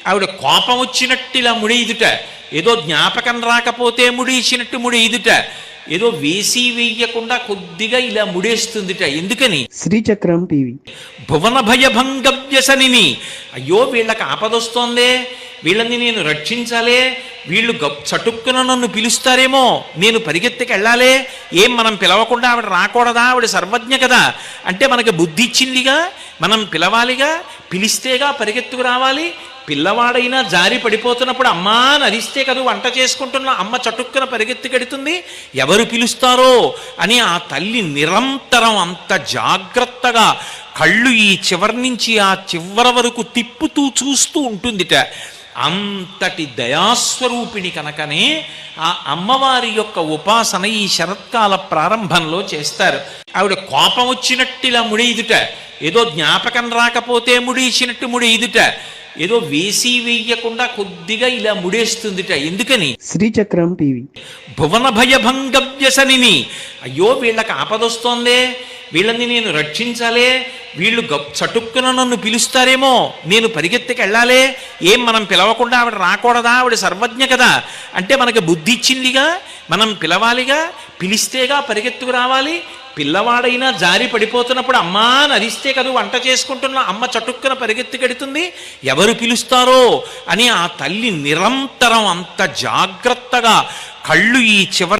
ఆవిడ కోపం వచ్చినట్టు ఇలా ముడేయుదుట, ఏదో జ్ఞాపకం రాకపోతే ముడేసినట్టు ముడేయుదుట, ఏదో వేసి వెయ్యకుండా కొద్దిగా ఇలా ముడేస్తుందిట. ఎందుకని? శ్రీచక్రం టీవీ. భువన భయభంగ వ్యసనిని, అయ్యో వీళ్ళకి ఆపదొస్తోందే, వీళ్ళని నేను రక్షించాలే, వీళ్ళు చటుక్కున నన్ను పిలుస్తారేమో, నేను పరిగెత్తికి వెళ్ళాలే, ఏం మనం పిలవకుండా ఆవిడ రాకూడదా, ఆవిడ సర్వజ్ఞ కదా, అంటే మనకి బుద్ధి ఇచ్చిందిగా, మనం పిలవాలిగా, పిలిస్తేగా పరిగెత్తుకు రావాలి. పిల్లవాడైనా జారి పడిపోతున్నప్పుడు అమ్మా అని అరిస్తే కదా వంట చేసుకుంటున్న అమ్మ చటుక్కున పరిగెత్తుకెడుతుంది. ఎవరు పిలుస్తారో అని ఆ తల్లి నిరంతరం అంత జాగ్రత్తగా కళ్ళు ఈ చివరి నుంచి ఆ చివరి వరకు తిప్పుతూ చూస్తూ ఉంటుందిట. అంతటి దయాస్వరూపిణి కనుకనే ఆ అమ్మవారి యొక్క ఉపాసన ఈ శరత్కాల ప్రారంభంలో చేస్తారు. ఆవిడ కోపం వచ్చినట్టు ఇలా ముడేయుదుట, ఏదో జ్ఞాపకం రాకపోతే ముడేసినట్టు ముడేయుదుట, ఏదో వేసి వెయ్యకుండా కొద్దిగా ఇలా ముడేస్తుందిట. ఎందుకని? శ్రీచక్రం టీవీ. భువన భయభంగ వ్యసనిని, అయ్యో వీళ్ళకి ఆపదొస్తోందే, వీళ్ళని నేను రక్షించాలే, వీళ్ళు చటుక్కున నన్ను పిలుస్తారేమో, నేను పరిగెత్తికి వెళ్ళాలే, ఏం మనం పిలవకుండా ఆవిడ రాకూడదా, ఆవిడ సర్వజ్ఞ కదా, అంటే మనకి బుద్ధి ఇచ్చిందిగా, మనం పిలవాలిగా, పిలిస్తేగా పరిగెత్తుకు రావాలి. పిల్లవాడైనా జారి పడిపోతున్నప్పుడు అమ్మా అని అరిస్తే కదా వంట చేసుకుంటున్న అమ్మ చటుక్కున పరిగెత్తుకెడుతుంది. ఎవరు పిలుస్తారో అని ఆ తల్లి నిరంతరం అంత జాగ్రత్తగా కళ్ళు ఈ చివరి